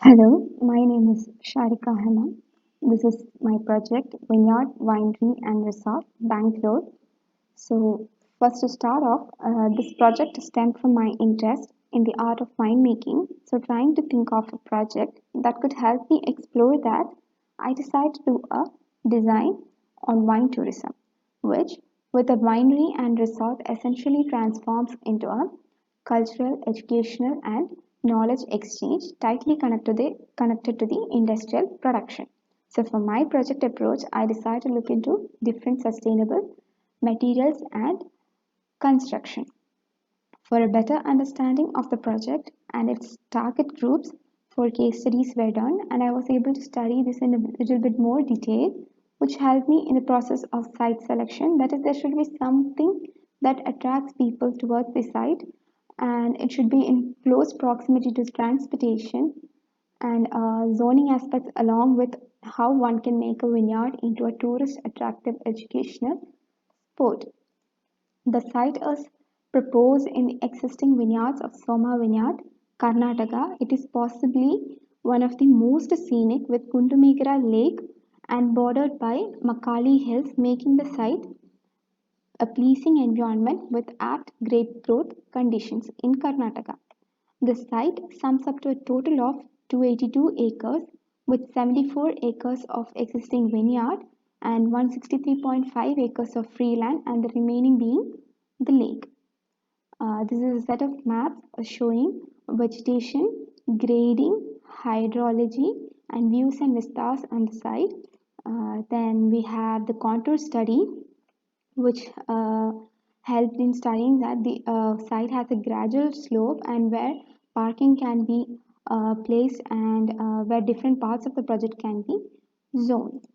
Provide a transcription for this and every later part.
Hello, my name is Sharika Hanna. This is my project, Vineyard, Winery and Resort, Bangalore. So, first to start off, this project stemmed from my interest in the art of winemaking. So, trying to think of a project that could help me explore that, I decided to do a design on wine tourism, which, with a winery and resort, essentially transforms into a cultural, educational, and knowledge exchange tightly connected to the industrial production. So, for my project approach, I decided to look into different sustainable materials and construction. For a better understanding of the project and its target groups, four case studies were done, and I was able to study this in a little bit more detail, which helped me in the process of site selection. That is, there should be something that attracts people towards the site, and it should be in close proximity to transportation and zoning aspects, along with how one can make a vineyard into a tourist attractive educational spot. The site is proposed in the existing vineyards of Soma Vineyard, Karnataka. It is possibly one of the most scenic with Kundumegra Lake and bordered by Makali Hills, making the site a pleasing environment with apt grape growth conditions in Karnataka. The site sums up to a total of 282 acres with 74 acres of existing vineyard and 163.5 acres of free land, and the remaining being the lake. This is a set of maps showing vegetation, grading, hydrology, and views and vistas on the site. Then we have the contour study, which helped in studying that the site has a gradual slope and where parking can be placed, and where different parts of the project can be zoned.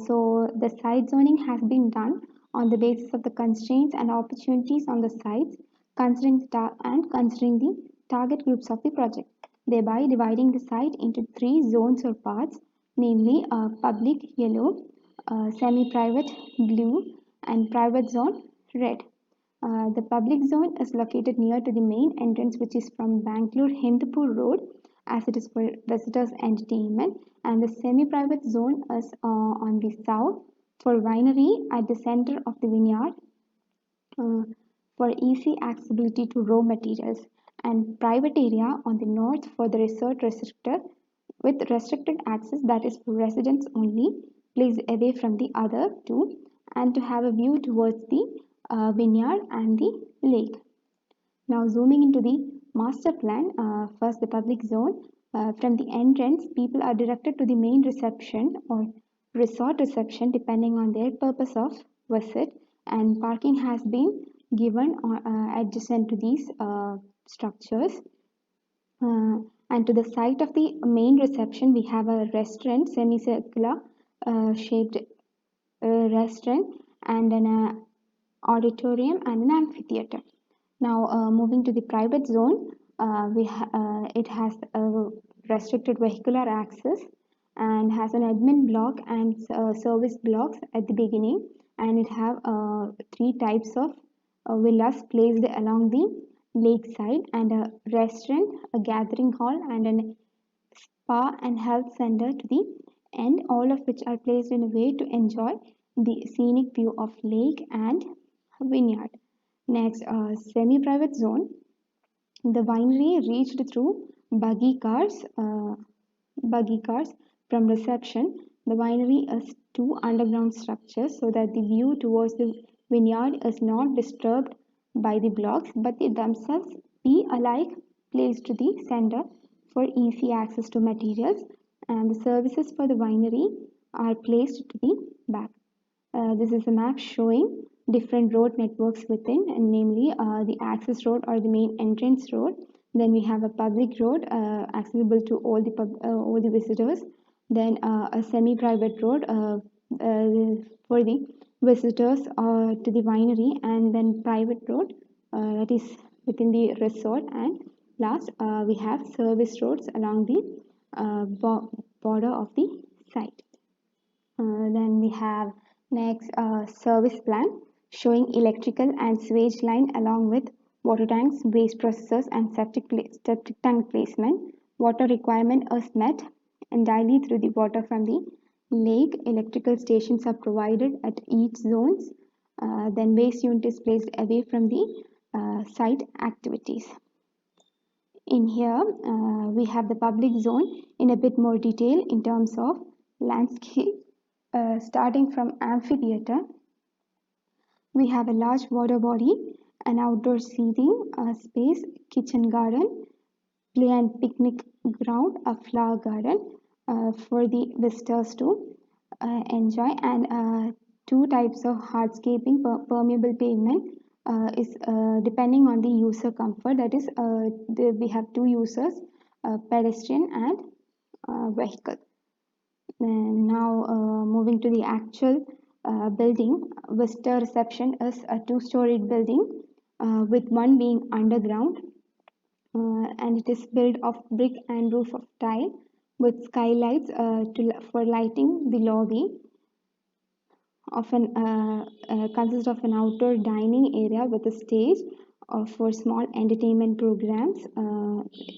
So the site zoning has been done on the basis of the constraints and opportunities on the sites, considering the target groups of the project, thereby dividing the site into three zones or parts, namely public yellow, semi-private blue, and private zone red. The public zone is located near to the main entrance, which is from Bangalore Hindupur Road, as it is for visitors entertainment, and the semi-private zone is on the south for winery at the center of the vineyard, uh, for easy accessibility to raw materials, and private area on the north for the resort restricted with restricted access, that is for residents only, placed away from the other two, and to have a view towards the vineyard and the lake. Now zooming into the master plan, first the public zone. From the entrance, people are directed to the main reception or resort reception depending on their purpose of visit, and parking has been given adjacent to these structures. And to the side of the main reception, we have a restaurant, semicircular shaped restaurant, and an auditorium and an amphitheater. Now, moving to the private zone, it has a restricted vehicular access and has an admin block and service blocks at the beginning, and it have three types of villas placed along the lakeside, and a restaurant, a gathering hall, and a spa and health center to the end, all of which are placed in a way to enjoy the scenic view of lake and vineyard. Next, semi-private zone. The winery reached through buggy cars from reception. The winery is two underground structures so that the view towards the vineyard is not disturbed by the blocks, but they themselves be alike placed to the center for easy access to materials, and the services for the winery are placed to the back. This is a map showing different road networks within, and namely the access road or the main entrance road. Then we have a public road accessible to all the visitors. Then a semi-private road for the visitors to the winery, and then private road that is within the resort. And last, we have service roads along the border of the site. Then we have next service plan showing electrical and sewage line along with water tanks, waste processors, and septic tank placement. water requirement is met entirely through the water from the lake. Electrical stations are provided at each zones. Then waste unit is placed away from the site activities. In here, we have the public zone in a bit more detail in terms of landscape. Starting from amphitheater, we have a large water body, an outdoor seating space, kitchen garden, play and picnic ground, a flower garden for the visitors to enjoy, and two types of hardscaping permeable pavement is depending on the user comfort. That is, we have two users, pedestrian and vehicle. And now moving to the actual building, visitor reception is a two-storied building with one being underground, and it is built of brick and roof of tile with skylights for lighting. The lobby often consists of an outdoor dining area with a stage for small entertainment programs.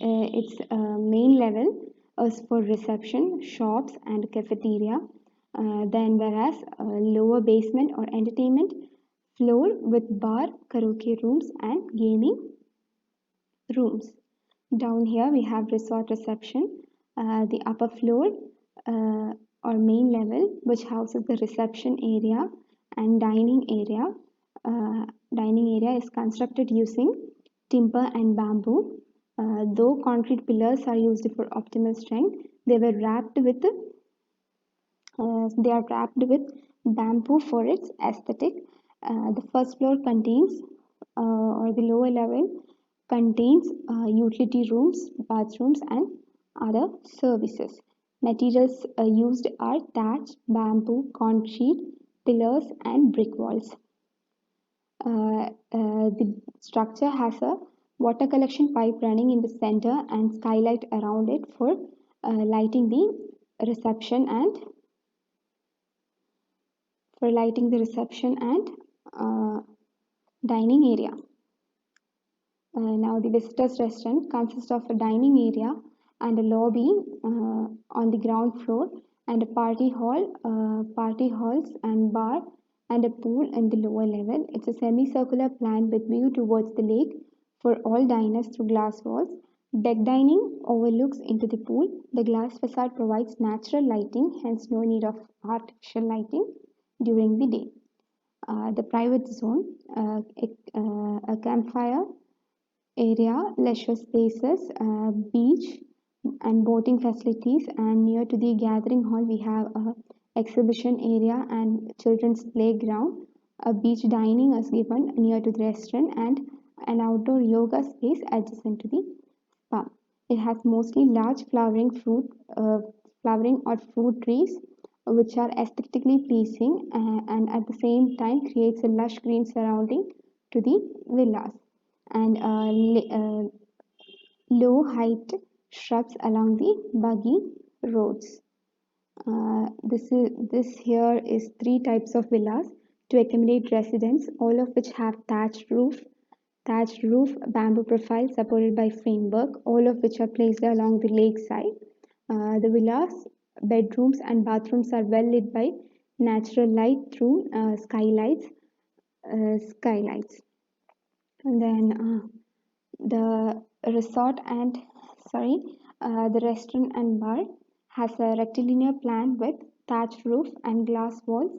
Its main level is for reception, shops, and cafeteria. Then whereas lower basement or entertainment floor with bar, karaoke rooms, and gaming rooms. Down here we have resort reception, the upper floor or main level, which houses the reception area and dining area. Dining area is constructed using timber and bamboo. Though concrete pillars are used for optimal strength, they are wrapped with bamboo for its aesthetic. The first floor contains, or the lower level contains utility rooms, bathrooms, and other services. Materials used are thatch, bamboo, concrete, pillars, and brick walls. The structure has a water collection pipe running in the center and skylight around it for lighting the reception and dining area. Now the visitors restaurant consists of a dining area and a lobby on the ground floor, and a party halls and bar, and a pool in the lower level. It's a semicircular plan with view towards the lake for all diners through glass walls. Deck dining overlooks into the pool. The glass facade provides natural lighting, hence no need of artificial lighting during the day. The private zone, a campfire area, leisure spaces, beach and boating facilities, and near to the gathering hall we have a exhibition area and children's playground. A beach dining is given near to the restaurant, and an outdoor yoga space adjacent to the spa. It has mostly large flowering or fruit trees which are aesthetically pleasing, and at the same time creates a lush green surrounding to the villas, and low height shrubs along the buggy roads. This here is three types of villas to accommodate residents, all of which have thatched roof, bamboo profile supported by framework, all of which are placed along the lakeside. The villas, bedrooms and bathrooms are well lit by natural light through skylights. And then the resort and the restaurant and bar has a rectilinear plan with thatched roof and glass walls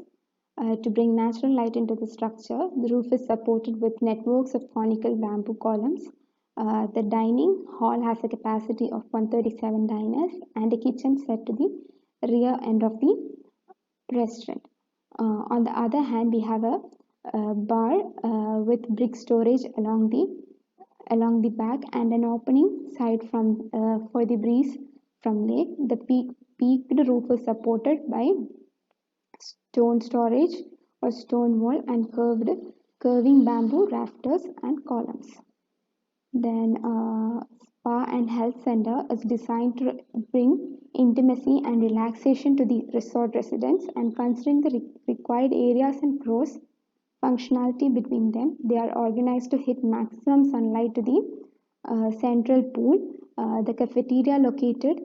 to bring natural light into the structure. The roof is supported with networks of conical bamboo columns. The dining hall has a capacity of 137 diners and a kitchen set to the rear end of the restaurant. On the other hand, we have a bar with brick storage along the back and an opening side for the breeze from lake. The peaked roof is supported by stone storage or stone wall and curving bamboo rafters and columns. Then spa and health center is designed to bring intimacy and relaxation to the resort residents, and considering the required areas and cross functionality between them, they are organized to hit maximum sunlight to the central pool The cafeteria located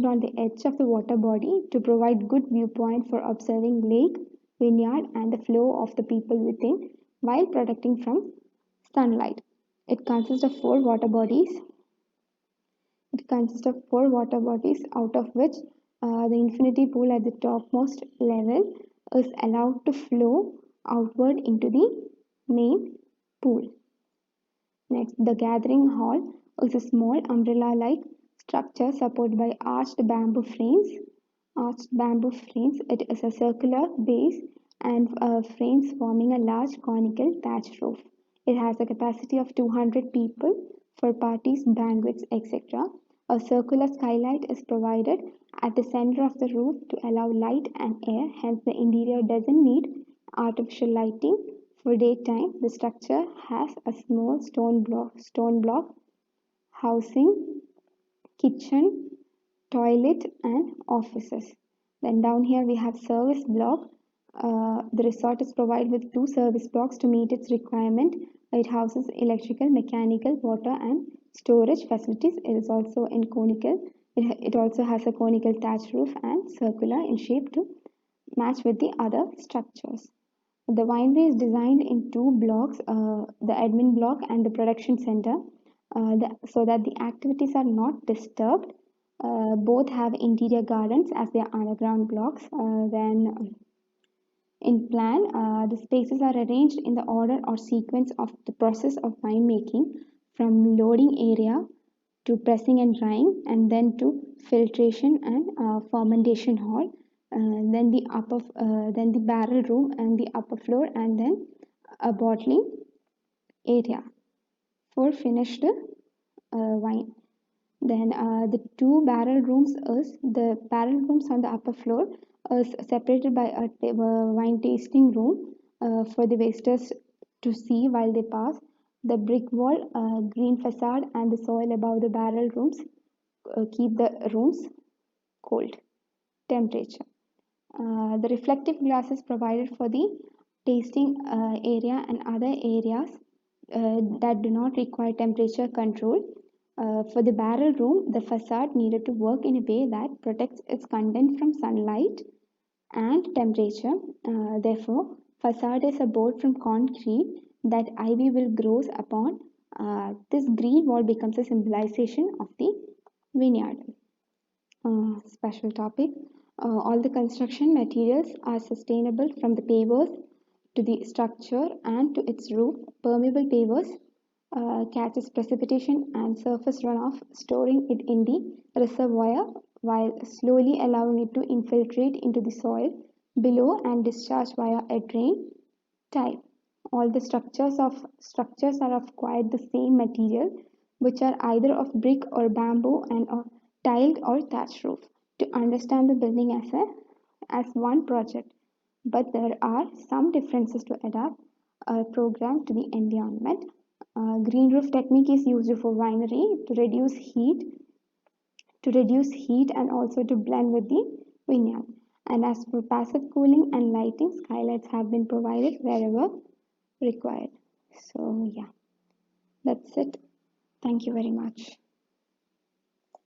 on the edge of the water body to provide good viewpoint for observing lake, vineyard, and the flow of the people within while protecting from sunlight. It consists of four water bodies. Out of which the infinity pool at the topmost level is allowed to flow outward into the main pool. Next, the gathering hall is a small umbrella-like structure supported by arched bamboo frames. It is a circular base and frames forming a large conical thatch roof. It has a capacity of 200 people for parties, banquets, etc. A circular skylight is provided at the center of the roof to allow light and air, hence the interior doesn't need artificial lighting. For daytime, the structure has a small stone block housing kitchen, toilet, and offices. Then down here we have service block. The resort is provided with two service blocks to meet its requirement. It houses electrical, mechanical, water, and storage facilities. It is also in conical. It also has a conical thatch roof and circular in shape to match with the other structures. The winery is designed in two blocks, the admin block and the production center, so that the activities are not disturbed. Both have interior gardens as they are underground blocks. Then in plan, the spaces are arranged in the order or sequence of the process of winemaking, from loading area to pressing and drying, and then to filtration and fermentation hall, then the barrel room and the upper floor, and then a bottling area for finished wine. Then the two barrel rooms is the barrel rooms on the upper floor is separated by a wine tasting room for the wasters to see while they pass. The brick wall, green facade, and the soil above the barrel rooms keep the rooms cold temperature. The reflective glasses provided for the tasting area and other areas that do not require temperature control. For the barrel room, the facade needed to work in a way that protects its content from sunlight and temperature. Therefore, facade is a board from concrete that ivy will grows upon. This green wall becomes a symbolization of the vineyard. Special topic. All the construction materials are sustainable, from the pavers to the structure and to its roof. Permeable pavers catches precipitation and surface runoff, storing it in the reservoir while slowly allowing it to infiltrate into the soil below and discharge via a drain type. All the structures are of quite the same material, which are either of brick or bamboo and of tiled or thatched roof. To understand the building as one project, but there are some differences to adapt a program to the environment. Green roof technique is used for winery to reduce heat and also to blend with the vineyard. And as for passive cooling and lighting, skylights have been provided wherever required. So yeah, that's it. Thank you very much.